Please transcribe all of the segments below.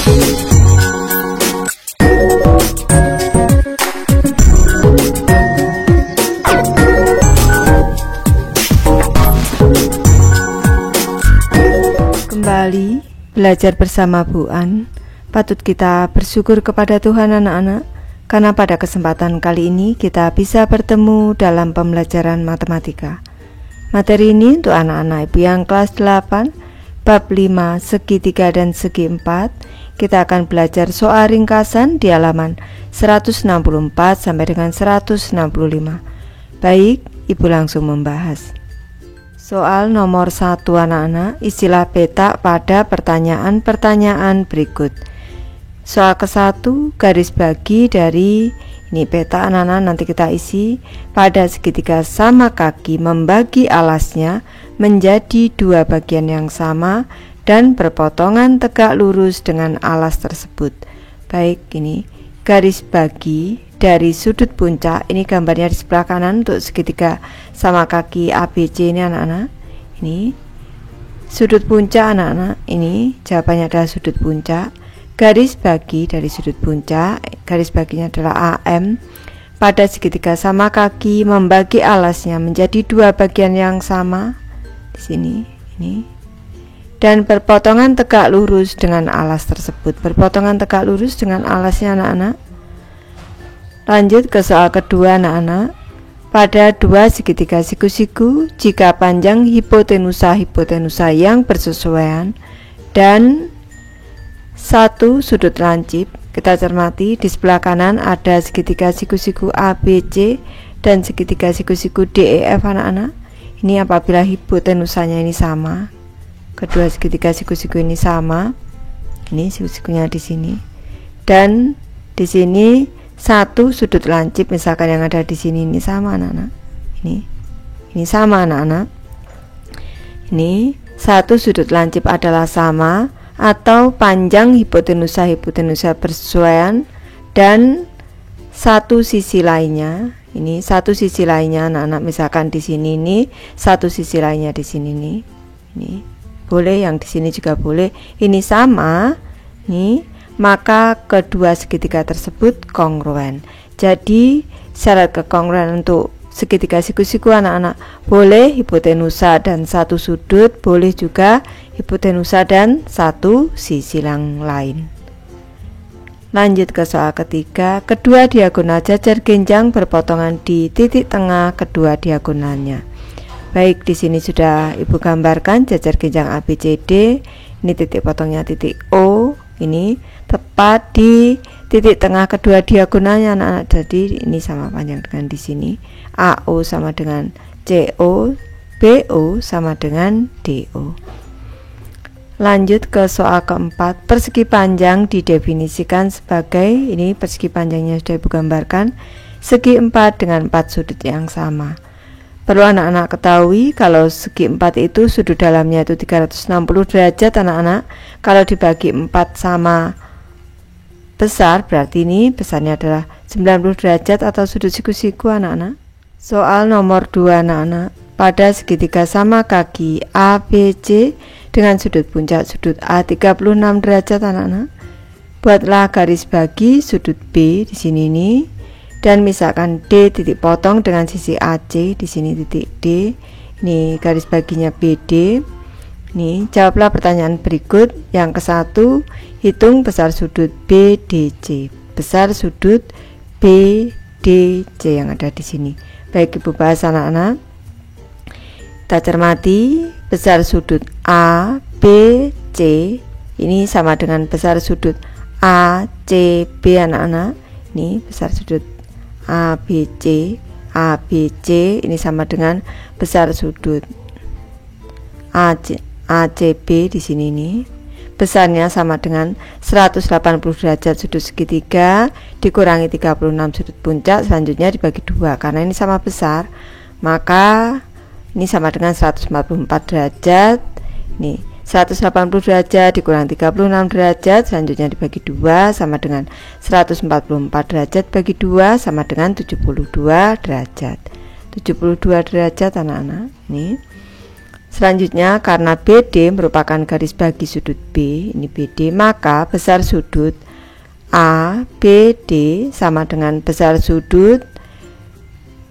Kembali belajar bersama Bu An. Patut kita bersyukur kepada Tuhan anak-anak, karena pada kesempatan kali ini kita bisa bertemu dalam pembelajaran matematika. Materi ini untuk anak-anak ibu yang kelas 8, bab 5, segi 3 dan segi 4. Kita akan belajar soal ringkasan di halaman 164 sampai dengan 165. Baik, ibu langsung membahas. Soal nomor 1 anak-anak, istilah petak pada pertanyaan-pertanyaan berikut. Soal ke-1, garis bagi dari ini petak anak-anak nanti kita isi pada segitiga sama kaki, membagi alasnya menjadi dua bagian yang sama dan berpotongan tegak lurus dengan alas tersebut. Baik, ini garis bagi dari sudut puncak, ini gambarnya di sebelah kanan untuk segitiga sama kaki ABC ini anak-anak. Ini sudut puncak anak-anak, ini jawabannya adalah sudut puncak. Garis bagi dari sudut puncak, garis baginya adalah AM. Pada segitiga sama kaki, membagi alasnya menjadi dua bagian yang sama. Di sini, ini. Dan berpotongan tegak lurus dengan alas tersebut. Berpotongan tegak lurus dengan alasnya anak-anak. Lanjut ke soal kedua anak-anak. Pada dua segitiga siku-siku, jika panjang hipotenusa yang bersesuaian dan satu sudut lancip, kita cermati di sebelah kanan ada segitiga siku-siku ABC dan segitiga siku-siku DEF anak-anak. Ini apabila hipotenusanya ini sama, kedua segitiga siku-siku ini sama. Ini siku-sikunya di sini. Dan di sini satu sudut lancip, misalkan yang ada di sini ini sama anak-anak. Ini sama anak-anak. Ini satu sudut lancip adalah sama atau panjang hipotenusa bersesuaian dan satu sisi lainnya. Ini satu sisi lainnya anak-anak, misalkan di sini ini satu sisi lainnya di sini nih. Ini boleh, yang di sini juga boleh. Ini sama nih, maka kedua segitiga tersebut kongruen. Jadi syarat kekongruen untuk segitiga siku-siku anak-anak, boleh hipotenusa dan satu sudut, boleh juga hipotenusa dan satu sisi yang lain. Lanjut ke soal ketiga, kedua diagonal jajar genjang berpotongan di titik tengah kedua diagonalnya. Baik, di sini sudah ibu gambarkan jajar genjang ABCD. Ini titik potongnya titik O. Ini tepat di titik tengah kedua diagonalnya anak-anak. Jadi ini sama panjang dengan di sini. AO sama dengan CO, BO sama dengan DO. Lanjut ke soal keempat, persegi panjang didefinisikan sebagai, ini persegi panjangnya sudah ibu gambarkan, segi 4 dengan 4 sudut yang sama. Perlu anak-anak ketahui kalau segi 4 itu sudut dalamnya itu 360 derajat anak-anak. Kalau dibagi 4 sama besar, berarti ini besarnya adalah 90 derajat atau sudut siku-siku anak-anak. Soal nomor 2 anak-anak, pada segitiga sama kaki ABC dengan sudut puncak sudut A 36 derajat anak-anak, buatlah garis bagi sudut B di sini nih. Dan misalkan D titik potong dengan sisi AC di sini titik D. Ini garis baginya BD. Nih, jawablah pertanyaan berikut. Yang ke-1, hitung besar sudut BDC. Besar sudut BDC yang ada di sini. Baik, ibu bahas anak-anak. Kita cermati besar sudut ABC ini sama dengan besar sudut ACB anak-anak. Ini besar sudut ABC ini sama dengan besar sudut ACB di sini nih. Besarnya sama dengan 180 derajat sudut segitiga dikurangi 36 sudut puncak, selanjutnya dibagi 2. Karena ini sama besar, maka ini sama dengan 144 derajat. Ini 180 derajat dikurang 36 derajat, selanjutnya dibagi 2 sama dengan 144 derajat bagi 2 sama dengan 72 derajat. 72 derajat anak-anak. Ini Selanjutnya, karena BD merupakan garis bagi sudut B, ini BD, maka besar sudut ABD sama dengan besar sudut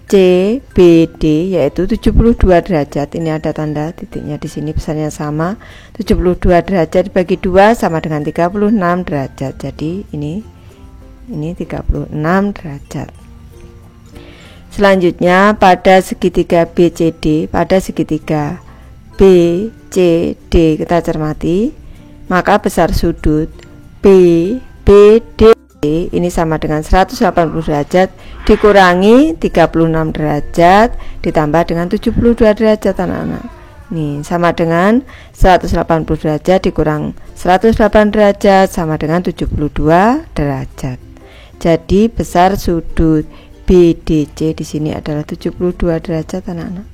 CBD, yaitu 72 derajat. Ini ada tanda titiknya di sini, besarnya sama. 72 derajat dibagi 2 sama dengan 36 derajat. Jadi ini 36 derajat. Selanjutnya, pada segitiga BCD, pada segitiga BCD kita cermati, maka besar sudut BD ini sama dengan 180 derajat dikurangi 36 derajat ditambah dengan 72 derajat anak-anak. Nih, sama dengan 180 derajat dikurang 108 derajat sama dengan 72 derajat. Jadi besar sudut BDC di sini adalah 72 derajat anak-anak.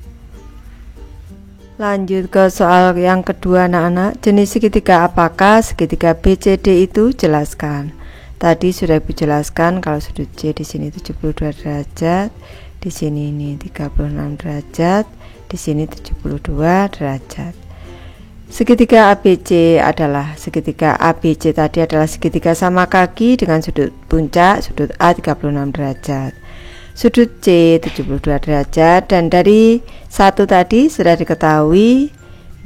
Lanjut ke soal yang kedua anak-anak, jenis segitiga apakah segitiga BCD itu? Jelaskan. Tadi sudah Ibu jelaskan kalau sudut C di sini 72 derajat, di sini ini 36 derajat, di sini 72 derajat. Segitiga ABC adalah segitiga ABC tadi adalah segitiga sama kaki dengan sudut puncak sudut A 36 derajat. Sudut C 72 derajat, dan dari satu tadi sudah diketahui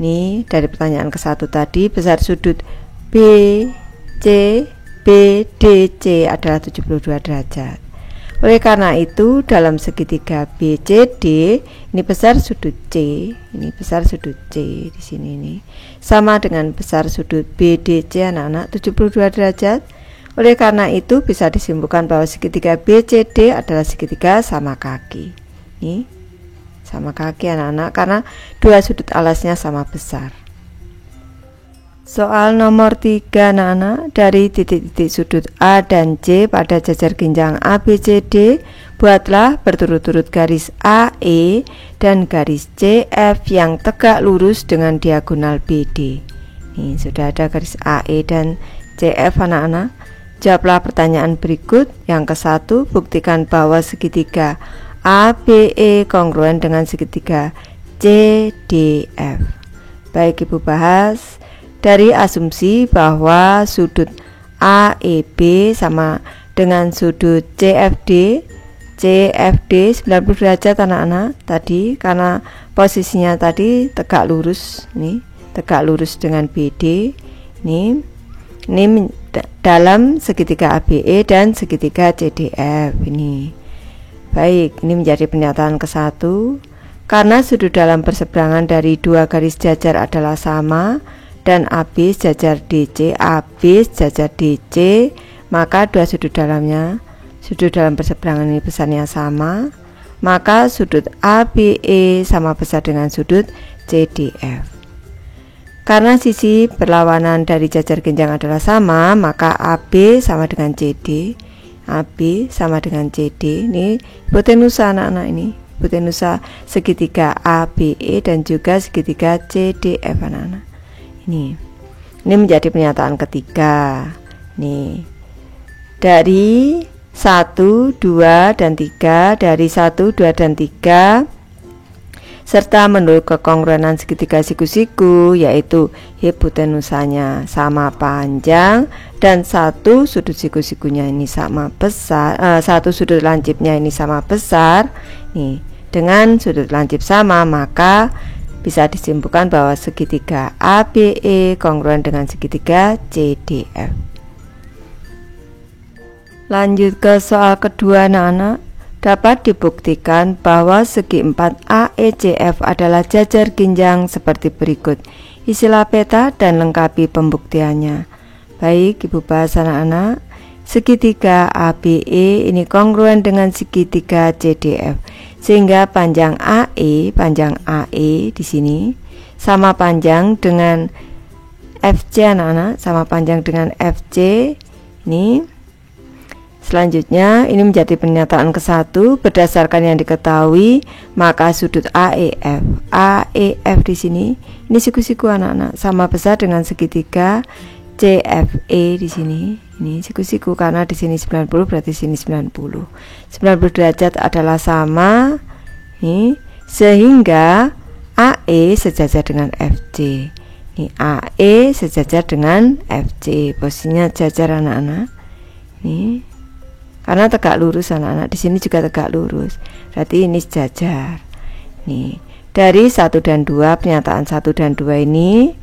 nih, dari pertanyaan ke satu tadi besar sudut BDC adalah 72 derajat. Oleh karena itu dalam segitiga BCD ini besar sudut C, ini besar sudut C di sini nih sama dengan besar sudut BDC anak-anak 72 derajat. Oleh karena itu bisa disimpulkan bahwa segitiga BCD adalah segitiga sama kaki. Nih, sama kaki anak-anak karena dua sudut alasnya sama besar. Soal nomor 3 anak-anak, dari titik-titik sudut A dan C pada jajar ginjang ABCD, buatlah berturut-turut garis AE dan garis CF yang tegak lurus dengan diagonal BD. Nih, sudah ada garis AE dan CF anak-anak. Jawablah pertanyaan berikut. Yang ke-1, buktikan bahwa segitiga ABE kongruen dengan segitiga CDF. Baik, Ibu bahas dari asumsi bahwa sudut AEB sama dengan sudut CFD 90 derajat anak-anak tadi, karena posisinya tadi tegak lurus nih, tegak lurus dengan BD ini dalam segitiga ABE dan segitiga CDF ini. Baik, ini menjadi pernyataan ke-1. Karena sudut dalam perseberangan dari dua garis jajar adalah sama dan AB sejajar DC, AB sejajar DC, maka dua sudut dalam perseberangan ini besarnya sama, maka sudut ABE sama besar dengan sudut CDF. Karena sisi berlawanan dari jajar ginjang adalah sama, maka AB sama dengan CD. AB sama dengan CD. Ini hipotenusa anak-anak, ini hipotenusa segitiga ABE dan juga segitiga CDF anak-anak. Ini menjadi pernyataan ketiga. Nih, dari 1, 2, dan 3, dari 1, 2, dan 3 serta menurut kekongruenan segitiga siku-siku, yaitu hipotenusanya sama panjang dan satu sudut siku-sikunya ini sama besar, satu sudut lancipnya ini sama besar nih, dengan sudut lancip sama, maka bisa disimpulkan bahwa segitiga ABE kongruen dengan segitiga CDF. Lanjut ke soal kedua anak-anak. Dapat dibuktikan bahwa segi 4 AECF adalah jajar ginjang seperti berikut. Isilah peta dan lengkapi pembuktiannya. Baik, Ibu bahas anak-anak. Segitiga ABE ini kongruen dengan segitiga CDF, sehingga panjang AE di sini sama panjang dengan FC anak-anak, sama panjang dengan FC ini. Selanjutnya ini menjadi pernyataan ke-1, berdasarkan yang diketahui maka sudut AEF di sini ini siku-siku anak-anak sama besar dengan segitiga CFE di sini. Ini siku-siku karena di sini 90 berarti sini 90. 90 derajat adalah sama. Nih, sehingga AE sejajar dengan FC. Ini AE sejajar dengan FC. Posisinya jajar anak-anak. Nih. Karena tegak lurus anak-anak, di sini juga tegak lurus. Berarti ini sejajar. Nih, dari 1 dan 2, pernyataan 1 dan 2 ini,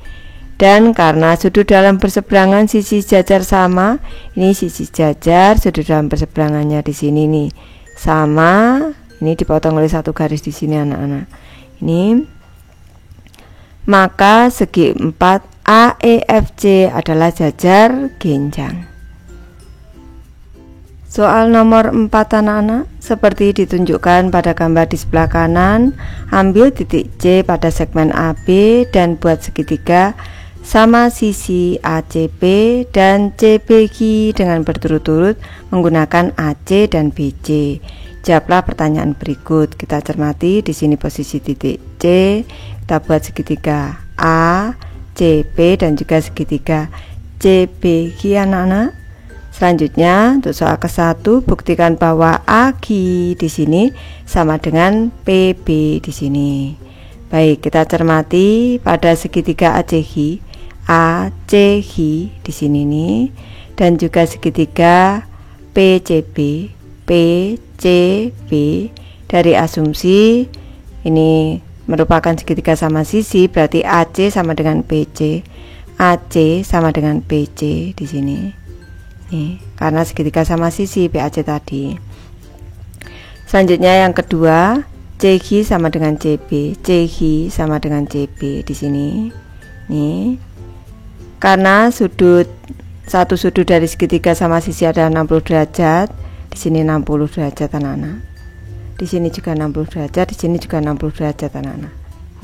dan karena sudut dalam berseberangan sisi jajar sama, ini sisi jajar, sudut dalam berseberangannya di sini nih sama, ini dipotong oleh satu garis di sini anak-anak. Ini, maka segi 4 AEFC adalah jajar genjang. Soal nomor 4 anak-anak, seperti ditunjukkan pada gambar di sebelah kanan, ambil titik C pada segmen AB dan buat segitiga sama sisi ACP dan CBG dengan berturut-turut menggunakan AC dan BC. Jawablah pertanyaan berikut. Kita cermati di sini posisi titik C, kita buat segitiga A, CP dan juga segitiga CBG anak-anak. Selanjutnya untuk soal ke-1, buktikan bahwa AG di sini sama dengan PB di sini. Baik, kita cermati pada segitiga ACG di sini nih, dan juga segitiga PCB dari asumsi ini merupakan segitiga sama sisi, berarti AC sama dengan PC, AC sama dengan PC di sini. Karena segitiga sama sisi PAC tadi. Selanjutnya yang kedua, CG sama dengan CB, CG sama dengan CB di sini. Nih, karena satu sudut dari segitiga sama sisi adalah 60 derajat, di sini 60 derajat anak-anak. Di sini juga 60 derajat, di sini juga 60 derajat anak-anak.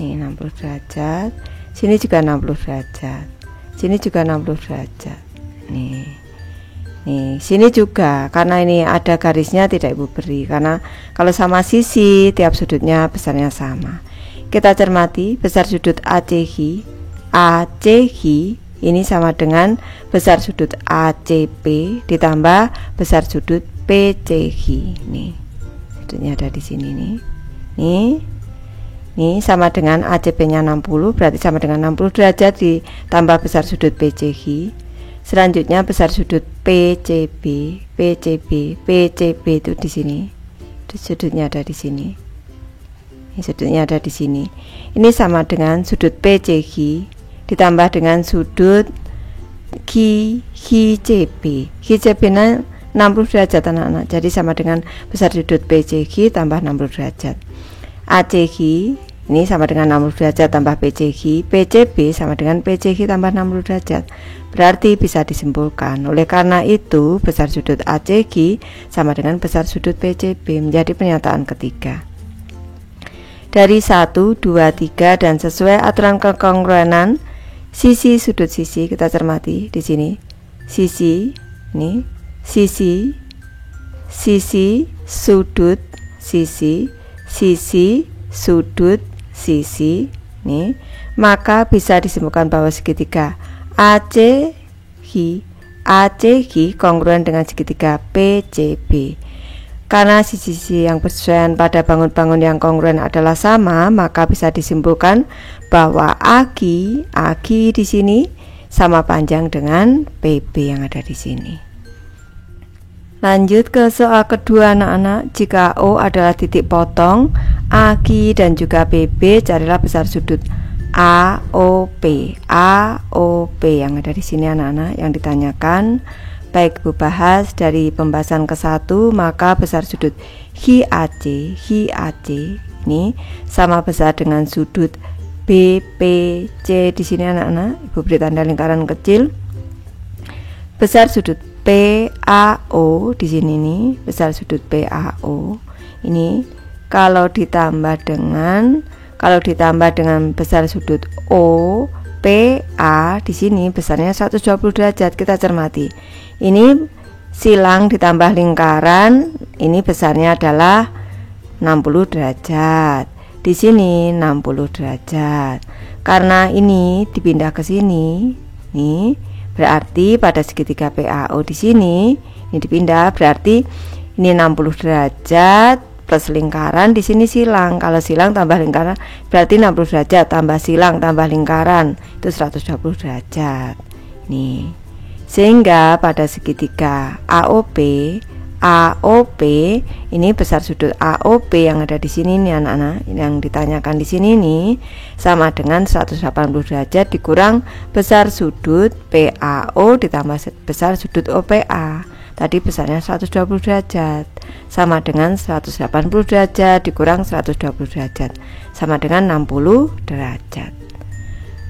Nih 60 derajat, sini juga 60 derajat, sini juga 60 derajat. Nih, sini juga, karena ini ada garisnya tidak Ibu beri, karena kalau sama sisi tiap sudutnya besarnya sama. Kita cermati besar sudut ACG ini sama dengan besar sudut ACP ditambah besar sudut PCG. Nih, sudutnya ada di sini nih. Nih sama dengan ACP-nya 60, berarti sama dengan 60 derajat ditambah besar sudut PCG. Selanjutnya besar sudut PCB itu di sini. Sudutnya ada di sini. Ini sudutnya ada di sini. Ini sama dengan sudut PCG ditambah dengan sudut GCB. GCB-nya 60 derajat anak-anak. Jadi sama dengan besar sudut PCG tambah 60 derajat. ACG ini sama dengan 60 derajat tambah PCG, PCB sama dengan PCG tambah 60 derajat. Berarti bisa disimpulkan. Oleh karena itu, besar sudut ACG sama dengan besar sudut PCB, menjadi pernyataan ketiga. Dari 1, 2, 3 dan sesuai aturan kekongruenan sisi sudut sisi, kita cermati di sini. Sisi, ini sisi sudut sisi, sudut sisi nih, maka bisa disimpulkan bahwa segitiga ACG kongruen dengan segitiga PCB. Karena sisi-sisi yang bersesuaian pada bangun-bangun yang kongruen adalah sama, maka bisa disimpulkan bahwa AG di sini sama panjang dengan PB yang ada di sini. Lanjut ke soal kedua anak-anak. Jika O adalah titik potong AG dan juga PB, carilah besar sudut AOP yang ada di sini anak-anak yang ditanyakan. Baik Ibu bahas dari pembahasan ke-1, maka besar sudut HAC ini sama besar dengan sudut BPC di sini anak-anak. Ibu beri tanda lingkaran kecil. Besar sudut PAO di sini nih, besar sudut PAO ini kalau ditambah dengan besar sudut OPA di sini besarnya 120 derajat. Kita cermati. Ini silang ditambah lingkaran, ini besarnya adalah 60 derajat. Di sini 60 derajat. Karena ini dipindah ke sini, nih berarti pada segitiga PAO di sini ini dipindah, berarti ini 60 derajat plus lingkaran, di sini silang. Kalau silang tambah lingkaran berarti 60 derajat, tambah silang tambah lingkaran itu 120 derajat. Nih. Sehingga pada segitiga AOP ini besar sudut AOP yang ada di sini nih anak-anak, yang ditanyakan di sini nih sama dengan 180 derajat dikurang besar sudut PAO ditambah besar sudut OPA. Tadi besarnya 120 derajat sama dengan 180 derajat dikurang 120 derajat sama dengan 60 derajat.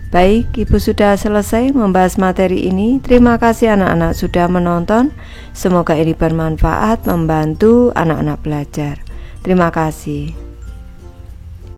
Baik, Ibu sudah selesai membahas materi ini. Terima kasih anak-anak sudah menonton. Semoga ini bermanfaat, membantu anak-anak belajar. Terima kasih.